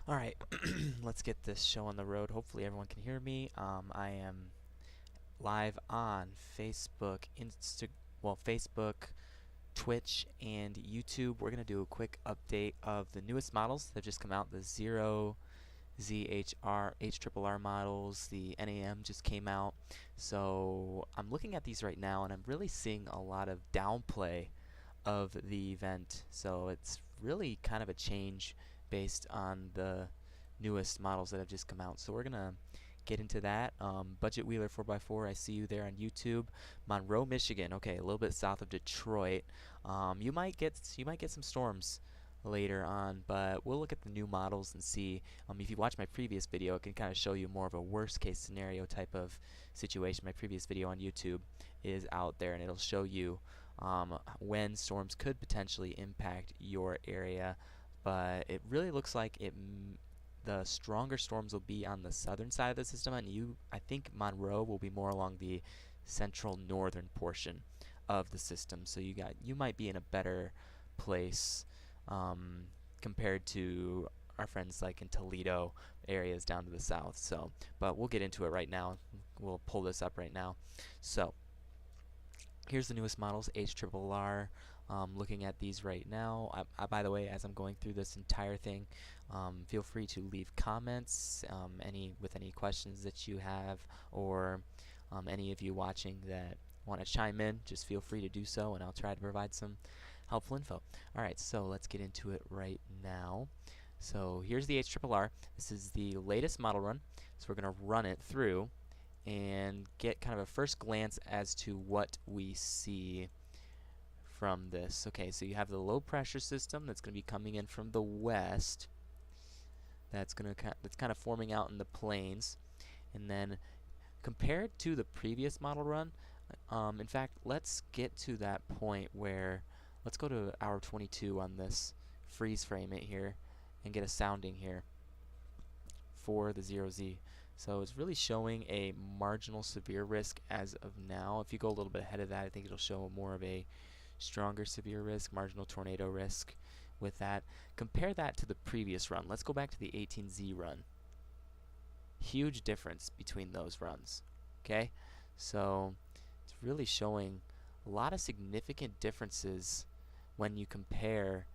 Alright, let's get this show on the road. Hopefully everyone can hear me. I am live on Facebook, Facebook, Twitch, and YouTube. We're going to do a quick update of the newest models that have just come out. The Zero, ZHR, HRRR models, the NAM just came out. So I'm looking at these right now and I'm really seeing a lot of downplay of the event. So it's really kind of a change based on the newest models that have just come out. So we're gonna get into that. Budget Wheeler 4x4, I see you there on YouTube. Monroe, Michigan, okay, a little bit south of Detroit. You might get some storms later on, but we'll look at the new models and see. If you watch my previous video, it can kind of show you more of a worst case scenario type of situation. My previous video on YouTube is out there and it'll show you when storms could potentially impact your area, but it really looks like the stronger storms will be on the southern side of the system, and I think Monroe will be more along the central northern portion of the system. So you might be in a better place compared to our friends like in Toledo areas down to the south. So, but we'll get into it right now. We'll pull this up right now. So here's the newest models, HRRR. Looking at these right now. By the way, as I'm going through this entire thing, feel free to leave comments, with any questions that you have, or any of you watching that want to chime in, just feel free to do so, and I'll try to provide some helpful info. Alright, so let's get into it right now. So here's the HRRR. This is the latest model run, so we're going to run it through and get kind of a first glance as to what we see from this. Okay, so you have the low pressure system that's going to be coming in from the west. That's kind of forming out in the plains, and then compared to the previous model run, in fact, let's get to that point where let's go to hour 22 on this, freeze frame it here, and get a sounding here for the 0Z. So it's really showing a marginal severe risk as of now. If you go a little bit ahead of that, I think it'll show more of a stronger severe risk, marginal tornado risk with that. Compare that to the previous run. Let's go back to the 18Z run. Huge difference between those runs. Okay, so it's really showing a lot of significant differences when you compare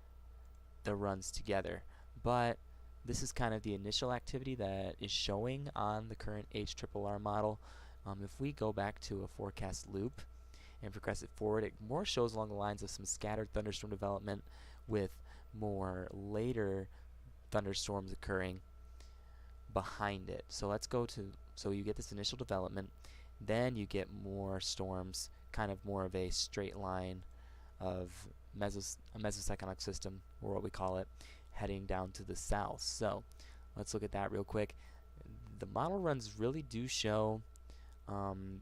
the runs together. But this is kind of the initial activity that is showing on the current HRRR model. If we go back to a forecast loop and progress it forward, it more shows along the lines of some scattered thunderstorm development with more later thunderstorms occurring behind it. So let's go to, so you get this initial development, then you get more storms, kind of more of a straight line of a mesocyclonic system, or what we call it, heading down to the south. So let's look at that real quick. The model runs really do show,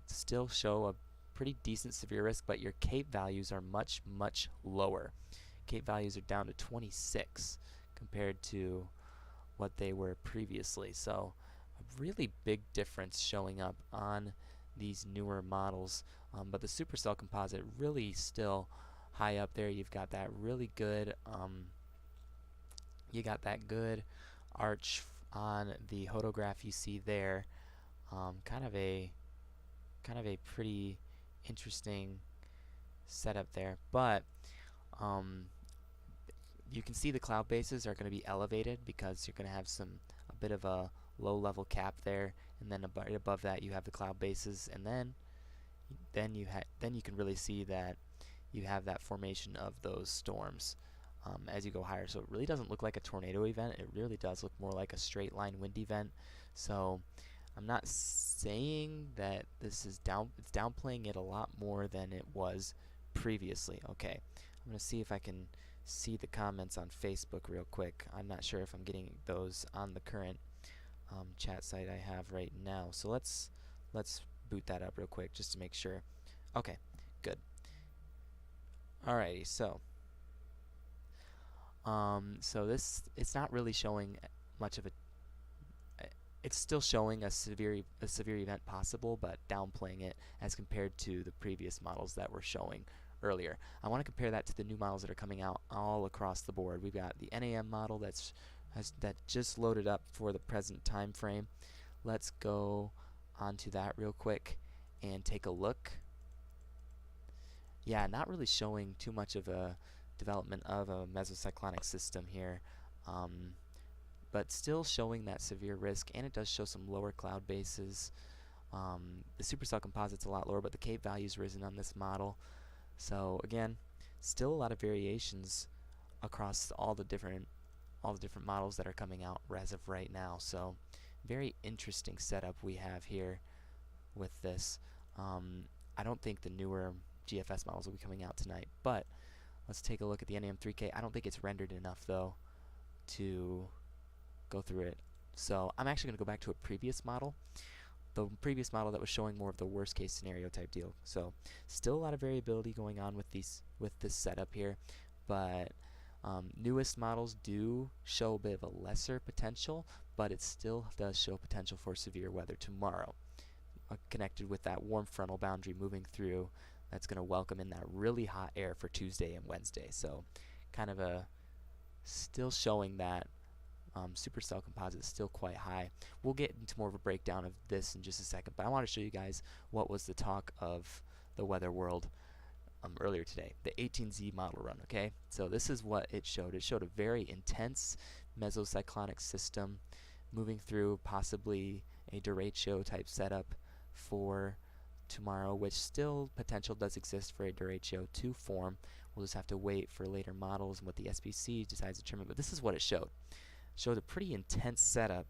still show a pretty decent severe risk, but your CAPE values are much, much lower. CAPE values are down to 26 compared to what they were previously. So a really big difference showing up on these newer models. But the supercell composite really still high up there. You've got that really good arch on the hodograph you see there. Kind of a pretty interesting setup there, but you can see the cloud bases are going to be elevated because you're going to have a bit of a low level cap there, and then right above that you have the cloud bases, and then you can really see that you have that formation of those storms as you go higher. So it really doesn't look like a tornado event. It really does look more like a straight line wind event. So I'm not saying that this is it's downplaying it a lot more than it was previously. Okay, I'm going to see if I can see the comments on Facebook real quick. I'm not sure if I'm getting those on the current chat site I have right now. So let's boot that up real quick just to make sure. Okay, good. Alrighty, so it's not really showing much of a. It's still showing a severe event possible, but downplaying it as compared to the previous models that were showing earlier. I want to compare that to the new models that are coming out all across the board. We've got the NAM model that's that just loaded up for the present time frame. Let's go onto that real quick and take a look. Yeah, not really showing too much of a development of a mesocyclonic system here, but still showing that severe risk, and it does show some lower cloud bases. The supercell composite's a lot lower, but the Cape value's risen on this model. So again, still a lot of variations across all the different models that are coming out as of right now. So very interesting setup we have here with this. I don't think the newer GFS models will be coming out tonight, but let's take a look at the NAM3K. I don't think it's rendered enough though to go through it. So I'm actually going to go back to a previous model, the previous model that was showing more of the worst case scenario type deal. So still a lot of variability going on with this setup here, but newest models do show a bit of a lesser potential, but it still does show potential for severe weather tomorrow, connected with that warm frontal boundary moving through. That's going to welcome in that really hot air for Tuesday and Wednesday. So kind of a still showing that supercell composite is still quite high. We'll get into more of a breakdown of this in just a second, but I want to show you guys what was the talk of the weather world earlier today, the 18Z model run. Okay, so this is what it showed. It showed a very intense mesocyclonic system moving through possibly a derecho type setup for tomorrow, which still potential does exist for a derecho to form. We'll just have to wait for later models and what the SPC decides to determine, but this is what it showed. Showed a pretty intense setup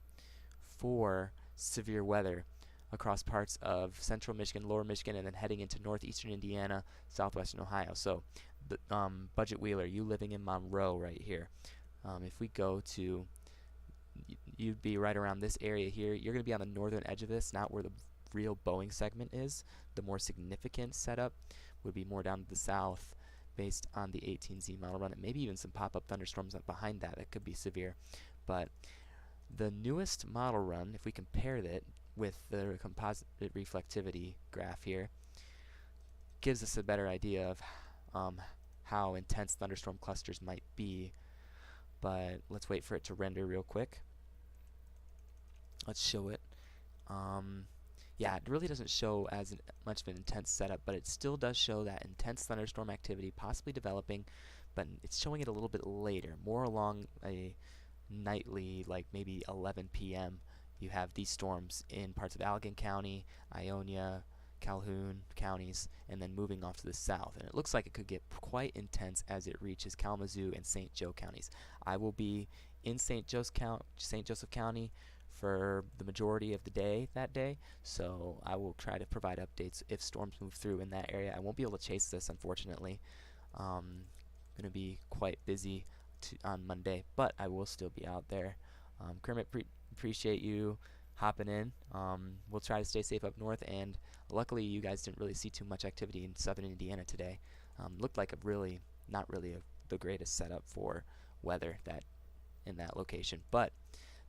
for severe weather across parts of central Michigan, lower Michigan, and then heading into northeastern Indiana, southwestern Ohio. So, the Budget Wheeler, you living in Monroe right here. If we go to, you'd be right around this area here. You're going to be on the northern edge of this, not where the real Boeing segment is. The more significant setup would be more down to the south, based on the 18Z model run, and maybe even some pop-up thunderstorms behind that could be severe. But the newest model run, if we compare it with the composite reflectivity graph here, gives us a better idea of how intense thunderstorm clusters might be. But let's wait for it to render real quick. Let's show it. Yeah, it really doesn't show as much of an intense setup, but it still does show that intense thunderstorm activity possibly developing, but it's showing it a little bit later, more along a nightly, like maybe 11 p.m. You have these storms in parts of Allegan County, Ionia, Calhoun counties, and then moving off to the south. And it looks like it could get quite intense as it reaches Kalamazoo and St. Joe counties. I will be in St. Joseph County for the majority of the day that day, so I will try to provide updates if storms move through in that area. I won't be able to chase this, unfortunately. Going to be quite busy on Monday, but I will still be out there. Kermit, appreciate you hopping in. We'll try to stay safe up north, and luckily you guys didn't really see too much activity in southern Indiana today. Looked like not really the greatest setup for weather in that location, but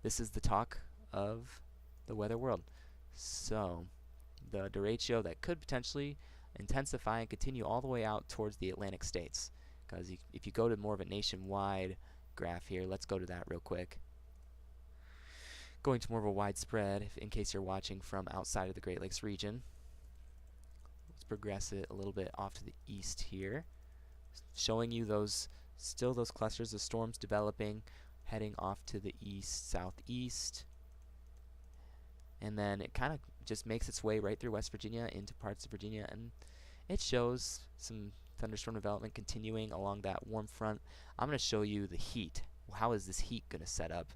this is the talk of the weather world. So the derecho that could potentially intensify and continue all the way out towards the Atlantic states, because if you go to more of a nationwide graph here, let's go to that real quick. Going to more of a widespread, in case you're watching from outside of the Great Lakes region. Let's progress it a little bit off to the east here, showing you those clusters of storms developing, heading off to the east, southeast, and then it kind of just makes its way right through West Virginia into parts of Virginia, and it shows some thunderstorm development continuing along that warm front. I'm going to show you the heat. How is this heat going to set up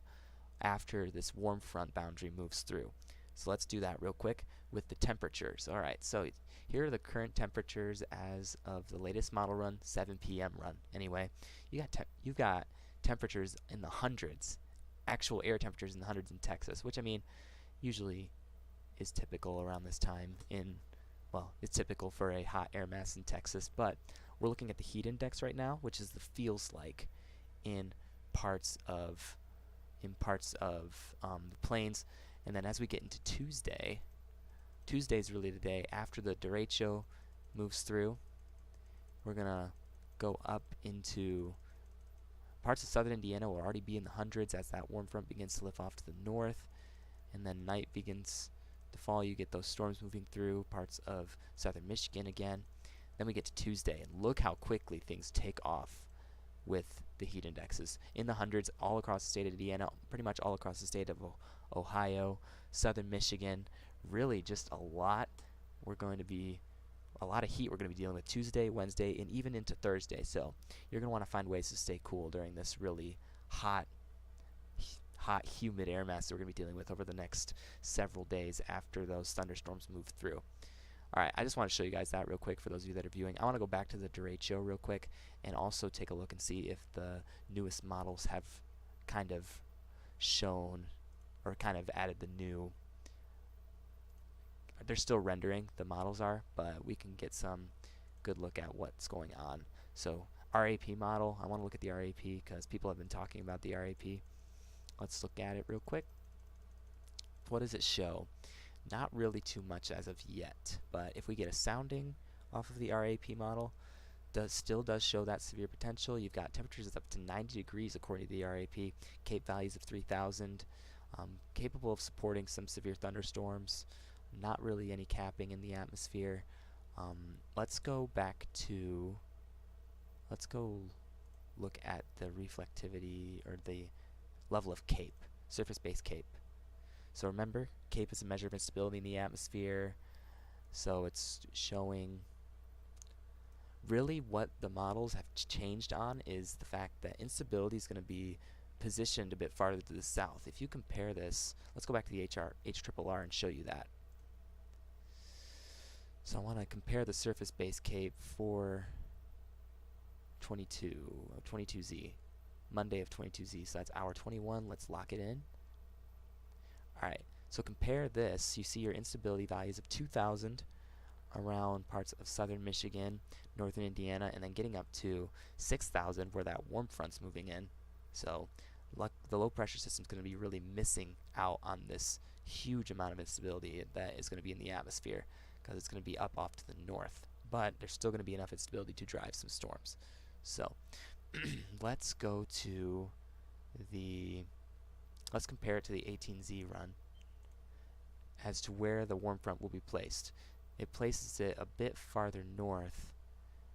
after this warm front boundary moves through? So let's do that real quick with the temperatures. All right, so here are the current temperatures as of the latest model run, 7 p.m. run. Anyway, you've got temperatures in the hundreds, actual air temperatures in the hundreds in Texas, which I mean usually is typical around this time it's typical for a hot air mass in Texas, but we're looking at the heat index right now, which is the feels like in parts of the plains. And then as we get into Tuesday is really the day after the derecho moves through. We're gonna go up into parts of southern Indiana will already be in the hundreds as that warm front begins to lift off to the north, and then night begins to fall. You get those storms moving through parts of southern Michigan again. Then we get to Tuesday, and look how quickly things take off with the heat indexes in the hundreds all across the state of Indiana, pretty much all across the state of Ohio, southern Michigan. Really, just a lot. A lot of heat we're going to be dealing with Tuesday, Wednesday, and even into Thursday. So you're going to want to find ways to stay cool during this really hot, humid air mass that we're going to be dealing with over the next several days after those thunderstorms move through. All right, I just want to show you guys that real quick for those of you that are viewing. I want to go back to the derecho real quick and also take a look and see if the newest models have kind of shown or kind of added the new. They're still rendering, the models are, but we can get some good look at what's going on. So RAP model, I want to look at the RAP because people have been talking about the RAP. Let's look at it real quick. What does it show? Not really too much as of yet, but if we get a sounding off of the RAP model, still does show that severe potential. You've got temperatures up to 90 degrees according to the RAP, CAPE values of 3,000, capable of supporting some severe thunderstorms. Not really any capping in the atmosphere. Let's go look at the reflectivity or the level of CAPE, surface-based CAPE. So remember, CAPE is a measure of instability in the atmosphere. So it's showing really what the models have changed on is the fact that instability is going to be positioned a bit farther to the south. If you compare this, let's go back to the HRRR and show you that. So I want to compare the surface-based CAPE for 22Z, Monday of 22Z. So that's hour 21. Let's lock it in. Alright, so compare this. You see your instability values of 2,000 around parts of southern Michigan, northern Indiana, and then getting up to 6,000 where that warm front's moving in. So the low pressure system is going to be really missing out on this huge amount of instability that is going to be in the atmosphere because it's going to be up off to the north. But there's still going to be enough instability to drive some storms. So let's compare it to the 18Z run as to where the warm front will be placed. It places it a bit farther north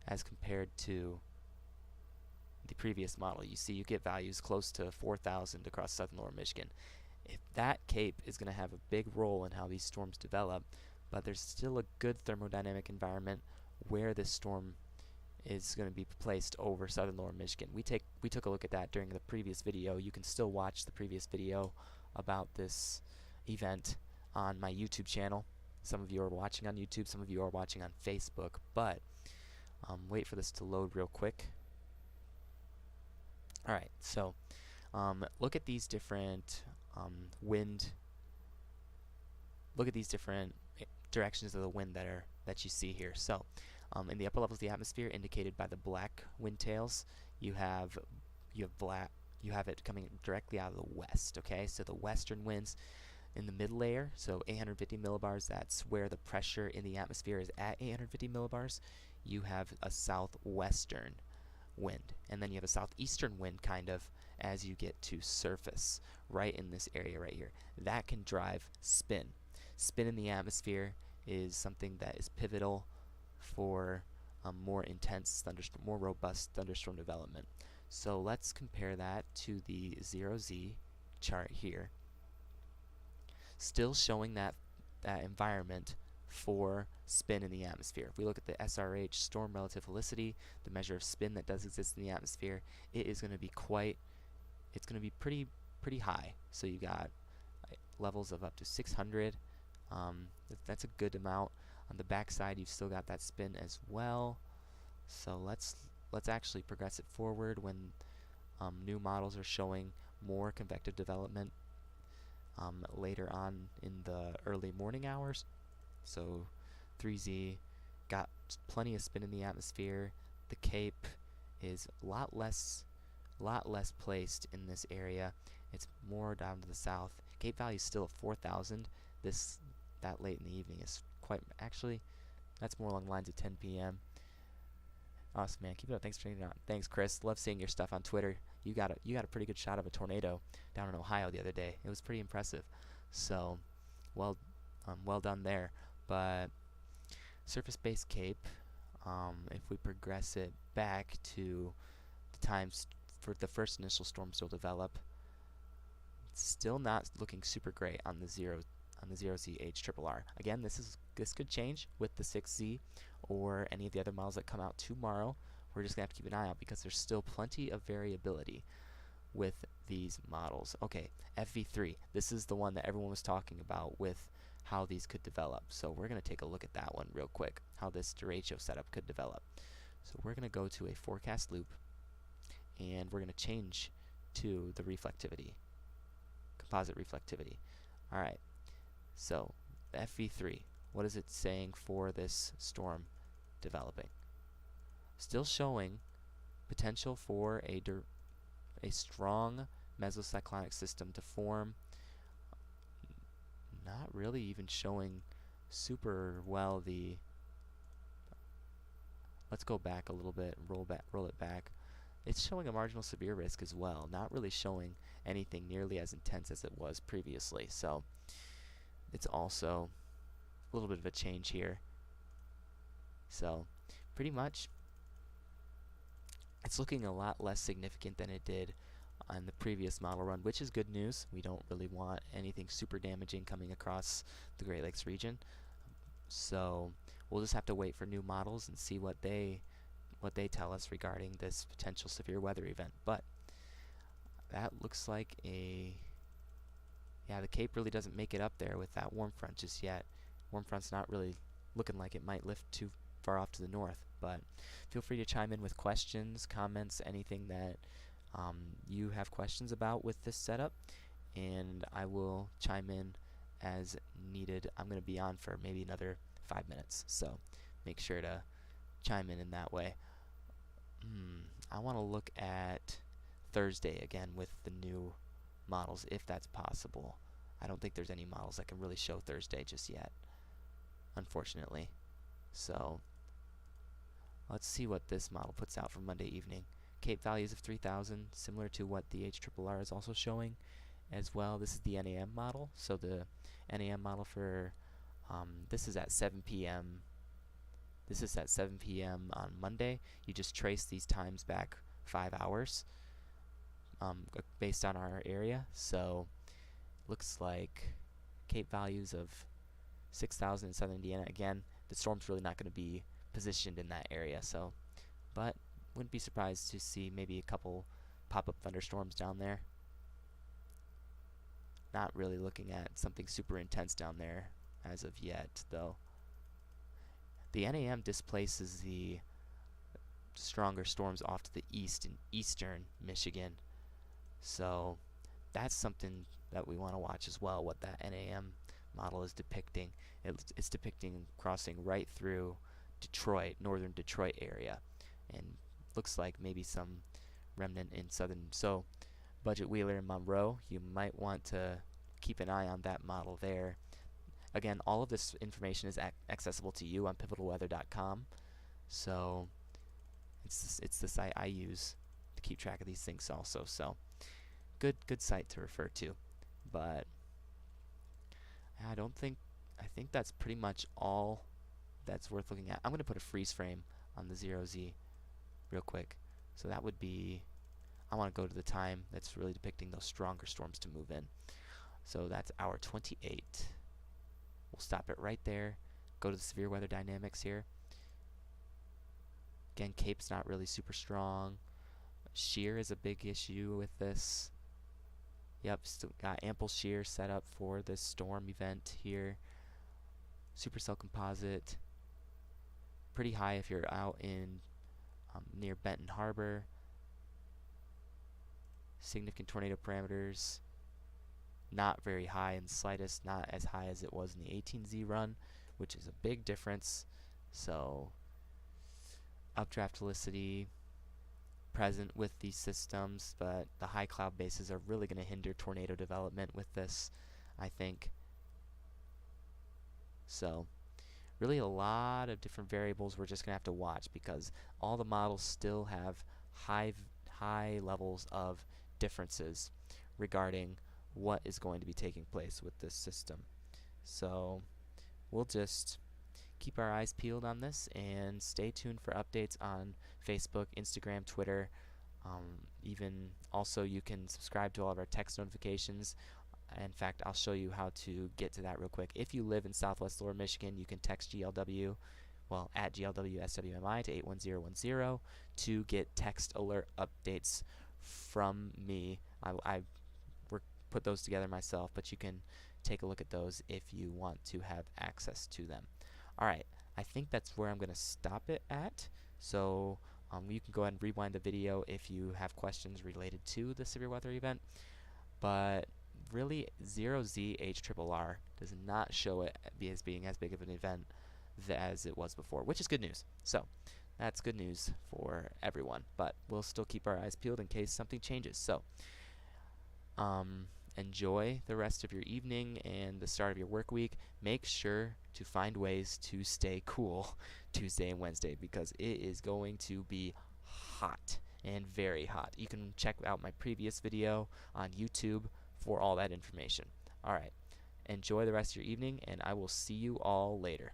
as compared to the previous model. You see you get values close to 4,000 across southern lower Michigan. If that CAPE is going to have a big role in how these storms develop, but there's still a good thermodynamic environment where this storm is going to be placed over southern lower Michigan. We took a look at that during the previous video. You can still watch the previous video about this event on my YouTube channel. Some of you are watching on YouTube, some of you are watching on Facebook, but wait for this to load real quick. Alright, so look at these different directions of the wind that you see here. So in the upper levels of the atmosphere, indicated by the black wind tails, you have it coming directly out of the west. Okay, so the western winds in the mid layer, so 850 millibars, that's where the pressure in the atmosphere is at 850 millibars. You have a southwestern wind, and then you have a southeastern wind kind of as you get to surface right in this area right here. That can drive spin. Spin in the atmosphere is something that is pivotal for more intense more robust thunderstorm development. So let's compare that to the 0Z chart here. Still showing that environment for spin in the atmosphere. If we look at the SRH, storm relative helicity, the measure of spin that does exist in the atmosphere, it is going to be pretty high. So you got levels of up to 600. That's a good amount. On the backside, you've still got that spin as well. So let's actually progress it forward when new models are showing more convective development later on in the early morning hours. So 3Z got plenty of spin in the atmosphere. The CAPE is a lot less placed in this area. It's more down to the south. CAPE value is still at 4,000. That late in the evening is that's more along the lines of 10 p.m. Awesome, man. Keep it up. Thanks for tuning on. Thanks, Chris. Love seeing your stuff on Twitter. you got a pretty good shot of a tornado down in Ohio the other day. It was pretty impressive. So, well, well done there. But surface-based CAPE, if we progress it back to the times for the first initial storms to develop, it's still not looking super great on the 0Z HRRR. Again, this could change with the 6Z or any of the other models that come out tomorrow. We're just gonna have to keep an eye out because there's still plenty of variability with these models. Okay, FV3. This is the one that everyone was talking about with how these could develop. So we're going to take a look at that one real quick, how this derecho setup could develop. So we're going to go to a forecast loop, and we're going to change to the reflectivity, composite reflectivity. All right, so FV3, what is it saying for this storm developing? Still showing potential for a strong mesocyclonic system to form. Not really even showing super well the. Let's go back a little bit and roll it back. It's showing a marginal severe risk as well, not really showing anything nearly as intense as it was previously. So it's also a little bit of a change here. So pretty much it's looking a lot less significant than it did on the previous model run, which is good news. We don't really want anything super damaging coming across the Great Lakes region. So we'll just have to wait for new models and see what they tell us regarding this potential severe weather event. But that looks like the Cape really doesn't make it up there with that warm front just yet. Warm front's not really looking like it might lift too far off to the north, but feel free to chime in with questions, comments, anything that you have questions about with this setup, and I will chime in as needed. I'm going to be on for maybe another 5 minutes, so make sure to chime in that way. I want to look at Thursday again with the new models, if that's possible. I don't think there's any models that can really show Thursday just yet, unfortunately. So let's see what this model puts out for Monday evening. Cape values of 3,000, similar to what the HRRR is also showing as well. This is the NAM model. So the NAM model for this is at 7 p.m. This is at 7 p.m. on Monday. You just trace these times back 5 hours based on our area. So looks like Cape values of 6,000 in southern Indiana. Again, the storm's really not going to be positioned in that area. So, but wouldn't be surprised to see maybe a couple pop-up thunderstorms down there. Not really looking at something super intense down there as of yet, though. The NAM displaces the stronger storms off to the east in eastern Michigan. So that's something that we want to watch as well, what that NAM model is depicting. It's depicting crossing right through Detroit, northern Detroit area, and looks like maybe some remnant in southern. So Budget Wheeler and Monroe, you might want to keep an eye on that model there. Again, all of this information is accessible to you on pivotalweather.com. So it's the site I use to keep track of these things also. So good site to refer to. But I think that's pretty much all that's worth looking at. I'm going to put a freeze frame on the 0Z real quick. So that would be, I want to go to the time that's really depicting those stronger storms to move in. So that's hour 28. We'll stop it right there. Go to the severe weather dynamics here. Again, Cape's not really super strong. Shear is a big issue with this. Yep, still got ample shear set up for this storm event here. Supercell composite. Pretty high if you're out in near Benton Harbor. Significant tornado parameters. Not very high in the slightest, not as high as it was in the 18Z run, which is a big difference. So updraft helicity present with these systems, but the high cloud bases are really going to hinder tornado development with this, I think. So really a lot of different variables we're just going to have to watch, because all the models still have high high levels of differences regarding what is going to be taking place with this system. So we'll just keep our eyes peeled on this and stay tuned for updates on Facebook, Instagram, Twitter. Even also, you can subscribe to all of our text notifications. In fact, I'll show you how to get to that real quick. If you live in Southwest Lower Michigan, you can text GLW, at GLWSWMI to 81010 to get text alert updates from me. I put those together myself, but you can take a look at those if you want to have access to them. Alright, I think that's where I'm going to stop it at. So you can go ahead and rewind the video if you have questions related to the severe weather event. But really, 0ZHRRR does not show it as being as big of an event as it was before, which is good news. So that's good news for everyone, but we'll still keep our eyes peeled in case something changes. So enjoy the rest of your evening and the start of your work week. Make sure to find ways to stay cool Tuesday and Wednesday, because it is going to be hot and very hot. You can check out my previous video on YouTube for all that information. Alright, enjoy the rest of your evening, and I will see you all later.